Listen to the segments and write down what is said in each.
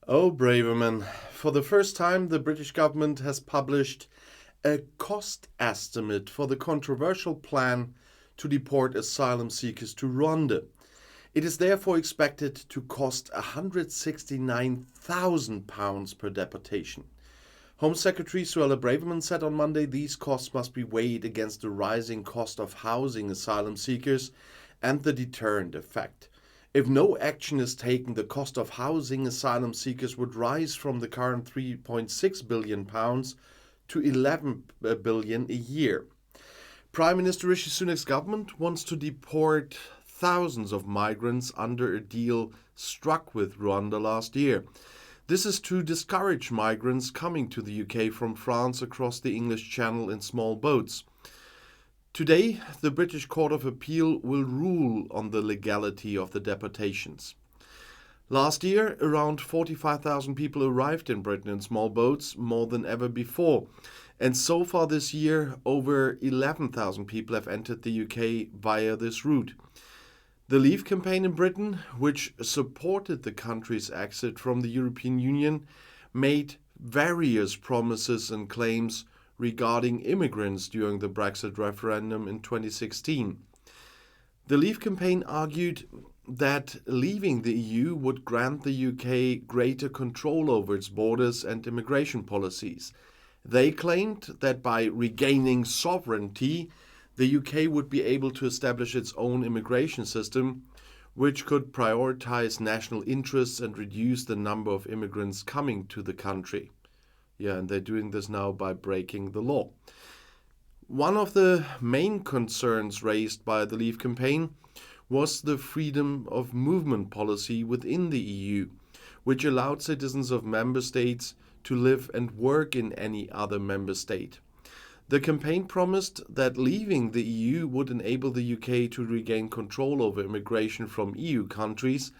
Oh, Braverman. For the first time, the British government has published a cost estimate for the controversial plan to deport asylum seekers to Rwanda. It is therefore expected to cost £169,000 per deportation. Home Secretary Suella Braverman said on Monday these costs must be weighed against the rising cost of housing asylum seekers and the deterrent effect. If no action is taken, the cost of housing asylum seekers would rise from the current £3.6 billion to £11 billion a year. Prime Minister Rishi Sunak's government wants to deport thousands of migrants under a deal struck with Rwanda last year. This is to discourage migrants coming to the UK from France across the English Channel in small boats. Today, the British Court of Appeal will rule on the legality of the deportations. Last year, around 45,000 people arrived in Britain in small boats, more than ever before. And so far this year, over 11,000 people have entered the UK via this route. The Leave campaign in Britain, which supported the country's exit from the European Union, made various promises and claims regarding immigrants during the Brexit referendum in 2016. The Leave campaign argued that leaving the EU would grant the UK greater control over its borders and immigration policies. They claimed that by regaining sovereignty, the UK would be able to establish its own immigration system, which could prioritize national interests and reduce the number of immigrants coming to the country. And they're doing this now by breaking the law. One of the main concerns raised by the Leave campaign was the freedom of movement policy within the EU, which allowed citizens of member states to live and work in any other member state. The campaign promised that leaving the EU would enable the UK to regain control over immigration from EU countries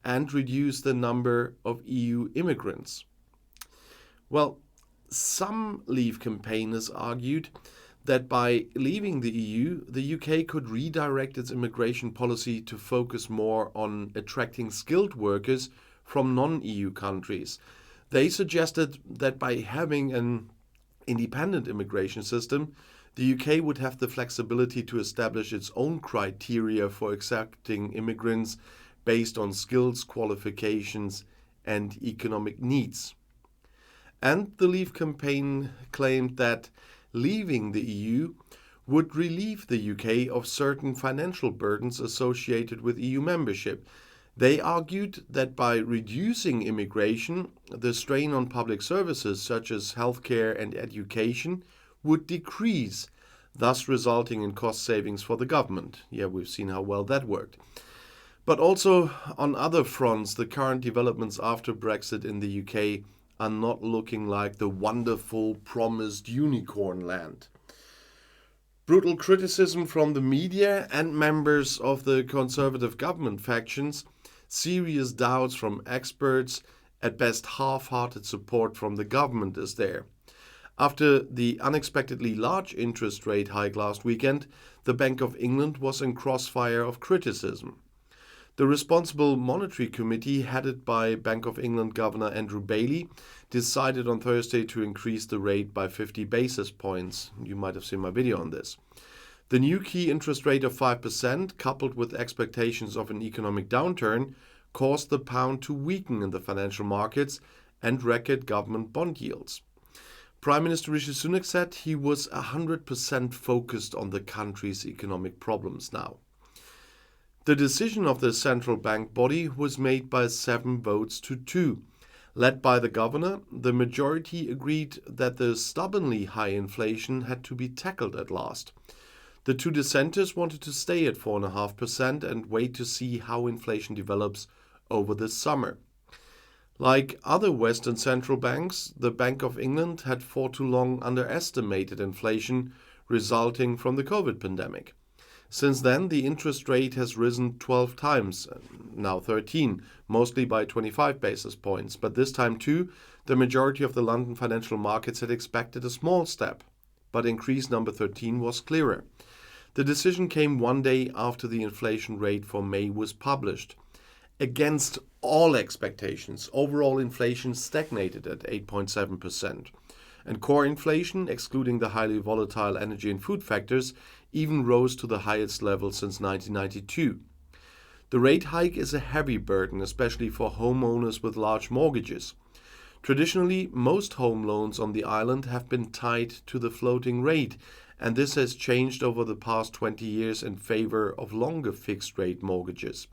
and reduce the number of EU immigrants. Well, some Leave campaigners argued that by leaving the EU, the UK could redirect its immigration policy to focus more on attracting skilled workers from non-EU countries. They suggested that by having an independent immigration system, the UK would have the flexibility to establish its own criteria for accepting immigrants based on skills, qualifications, and economic needs. And the Leave campaign claimed that leaving the EU would relieve the UK of certain financial burdens associated with EU membership. They argued that by reducing immigration, the strain on public services such as healthcare and education would decrease, thus resulting in cost savings for the government. We've seen how well that worked. But also on other fronts, the current developments after Brexit in the UK are not looking like the wonderful promised unicorn land. Brutal criticism from the media and members of the conservative government factions, serious doubts from experts, at best half-hearted support from the government is there. After the unexpectedly large interest rate hike last weekend, the Bank of England was in crossfire of criticism. The Responsible Monetary Committee, headed by Bank of England Governor Andrew Bailey, decided on Thursday to increase the rate by 50 basis points. You might have seen my video on this. The new key interest rate of 5%, coupled with expectations of an economic downturn, caused the pound to weaken in the financial markets and record government bond yields. Prime Minister Rishi Sunak said he was 100% focused on the country's economic problems now. The decision of the central bank body was made by 7 votes to 2. Led by the governor, the majority agreed that the stubbornly high inflation had to be tackled at last. The 2 dissenters wanted to stay at 4.5% and wait to see how inflation develops over the summer. Like other Western central banks, the Bank of England had for too long underestimated inflation resulting from the COVID pandemic. Since then, the interest rate has risen 12 times, now 13, mostly by 25 basis points. But this time too, the majority of the London financial markets had expected a small step. But increase number 13 was clearer. The decision came one day after the inflation rate for May was published. Against all expectations, overall inflation stagnated at 8.7%, and core inflation, excluding the highly volatile energy and food factors, even rose to the highest level since 1992. The rate hike is a heavy burden, especially for homeowners with large mortgages. Traditionally, most home loans on the island have been tied to the floating rate, and this has changed over the past 20 years in favor of longer fixed-rate mortgages.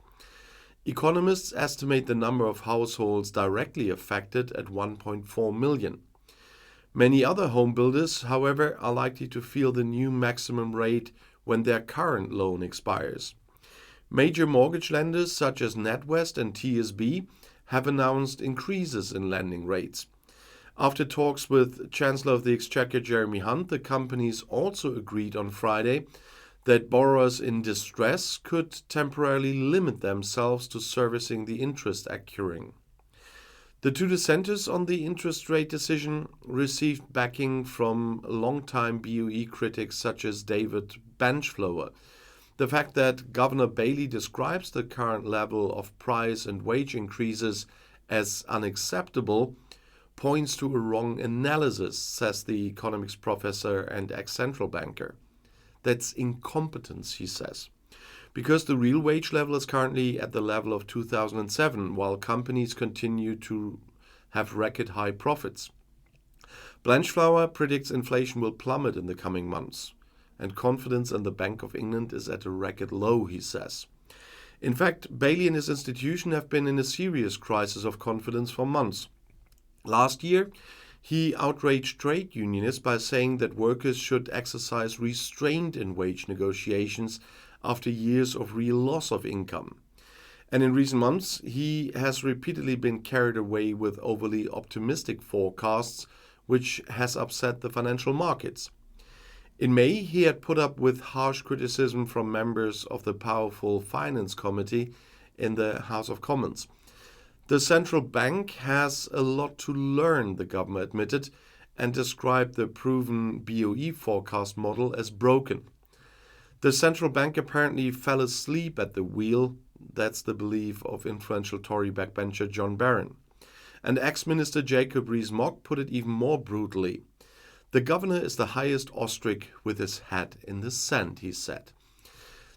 Economists estimate the number of households directly affected at 1.4 million. Many other home builders, however, are likely to feel the new maximum rate when their current loan expires. Major mortgage lenders such as NatWest and TSB have announced increases in lending rates. After talks with Chancellor of the Exchequer Jeremy Hunt, the companies also agreed on Friday that borrowers in distress could temporarily limit themselves to servicing the interest accruing. The two dissenters on the interest rate decision received backing from longtime BOE critics such as David Benchflower. The fact that Governor Bailey describes the current level of price and wage increases as unacceptable points to a wrong analysis, says the economics professor and ex-central banker. That's incompetence, he says, because the real wage level is currently at the level of 2007, while companies continue to have record high profits. Blanchflower predicts inflation will plummet in the coming months, and confidence in the Bank of England is at a record low, he says. In fact, Bailey and his institution have been in a serious crisis of confidence for months. Last year, he outraged trade unionists by saying that workers should exercise restraint in wage negotiations after years of real loss of income. And in recent months, he has repeatedly been carried away with overly optimistic forecasts, which has upset the financial markets. In May, he had put up with harsh criticism from members of the powerful Finance Committee in the House of Commons. The central bank has a lot to learn, the governor admitted, and described the proven BOE forecast model as broken. The central bank apparently fell asleep at the wheel. That's the belief of influential Tory backbencher John Barron. And ex-minister Jacob Rees-Mogg put it even more brutally. The governor is the highest ostrich with his head in the sand, he said.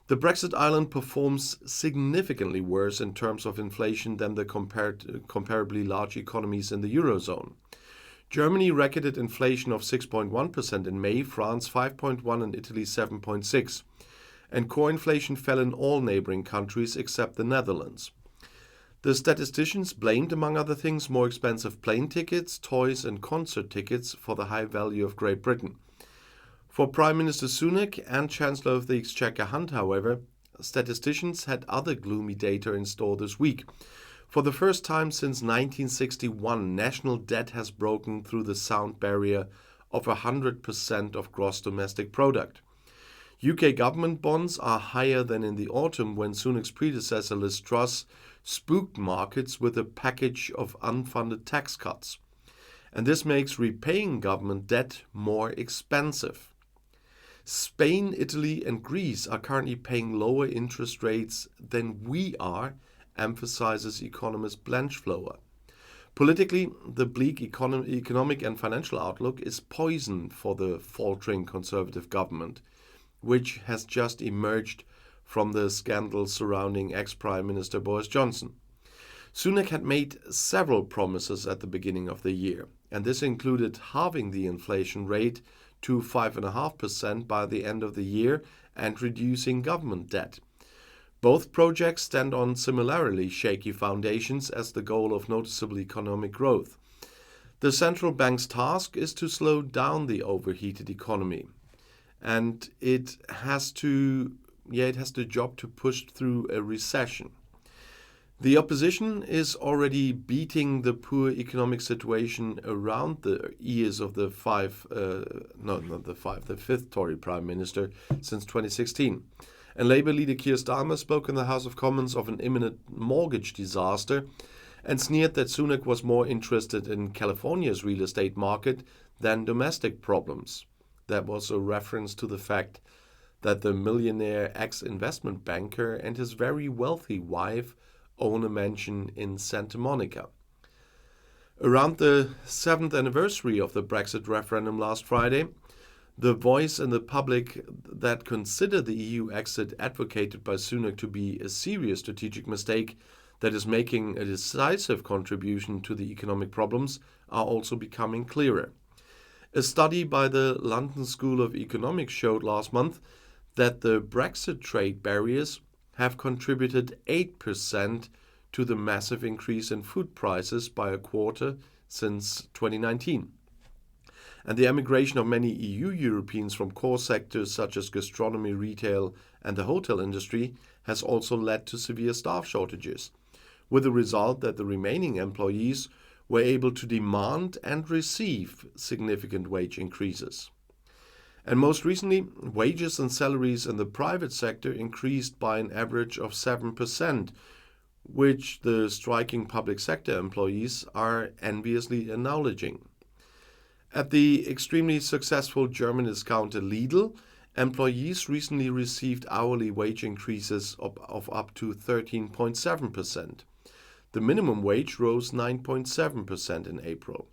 The Brexit island performs significantly worse in terms of inflation than the comparably large economies in the Eurozone. Germany recorded inflation of 6.1% in May, France 5.1% and Italy 7.6%. And core inflation fell in all neighboring countries except the Netherlands. The statisticians blamed, among other things, more expensive plane tickets, toys and concert tickets for the high value of Great Britain. For Prime Minister Sunak and Chancellor of the Exchequer Hunt, however, statisticians had other gloomy data in store this week. For the first time since 1961, national debt has broken through the sound barrier of 100% of gross domestic product. UK government bonds are higher than in the autumn when Sunak's predecessor Liz Truss spooked markets with a package of unfunded tax cuts. And this makes repaying government debt more expensive. Spain, Italy and Greece are currently paying lower interest rates than we are, emphasizes economist Blanchflower. Politically, the bleak economic and financial outlook is poison for the faltering Conservative government, which has just emerged from the scandal surrounding ex-Prime Minister Boris Johnson. Sunak had made several promises at the beginning of the year, and this included halving the inflation rate to 5.5% by the end of the year and reducing government debt. Both projects stand on similarly shaky foundations as the goal of noticeable economic growth. The central bank's task is to slow down the overheated economy, and it has the job to push through a recession. The opposition is already beating the poor economic situation around the ears of the fifth Tory Prime Minister since 2016. And Labour leader Keir Starmer spoke in the House of Commons of an imminent mortgage disaster and sneered that Sunak was more interested in California's real estate market than domestic problems. That was a reference to the fact that the millionaire ex-investment banker and his very wealthy wife own a mansion in Santa Monica. Around the 7th anniversary of the Brexit referendum last Friday, the voice in the public that consider the EU exit advocated by Sunak to be a serious strategic mistake that is making a decisive contribution to the economic problems are also becoming clearer. A study by the London School of Economics showed last month that the Brexit trade barriers have contributed 8% to the massive increase in food prices by a quarter since 2019. And the emigration of many EU Europeans from core sectors such as gastronomy, retail, and the hotel industry has also led to severe staff shortages, with the result that the remaining employees were able to demand and receive significant wage increases. And most recently, wages and salaries in the private sector increased by an average of 7%, which the striking public sector employees are enviously acknowledging. At the extremely successful German discounter Lidl, employees recently received hourly wage increases of up to 13.7%. The minimum wage rose 9.7% in April.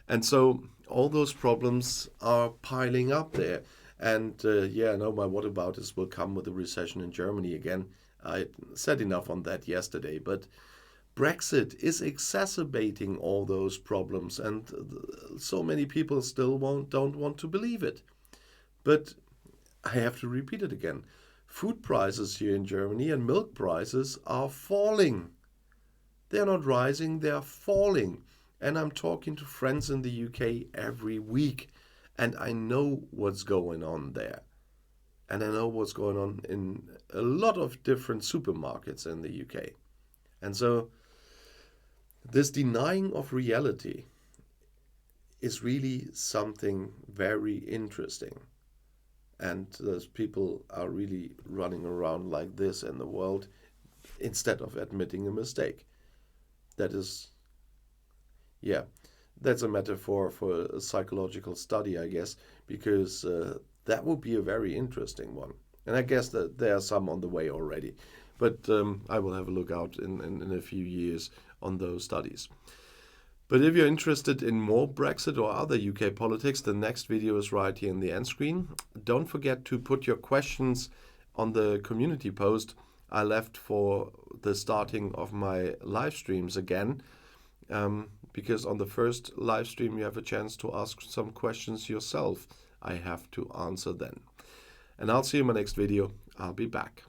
And so all those problems are piling up there. And my whataboutism will come with a recession in Germany again. I said enough on that yesterday, but Brexit is exacerbating all those problems, and so many people still don't want to believe it. But I have to repeat it again. Food prices here in Germany and milk prices are falling. They're not rising, they're falling. And I'm talking to friends in the UK every week, and I know what's going on there. And I know what's going on in a lot of different supermarkets in the UK. And so this denying of reality is really something very interesting. And those people are really running around like this in the world instead of admitting a mistake. That is, that's a metaphor for a psychological study, I guess, because that would be a very interesting one. And I guess that there are some on the way already. But I will have a look out in a few years on those studies. But if you're interested in more Brexit or other UK politics, the next video is right here in the end screen. Don't forget to put your questions on the community post I left for the starting of my live streams again. Because on the first live stream you have a chance to ask some questions yourself. I have to answer then. And I'll see you in my next video. I'll be back.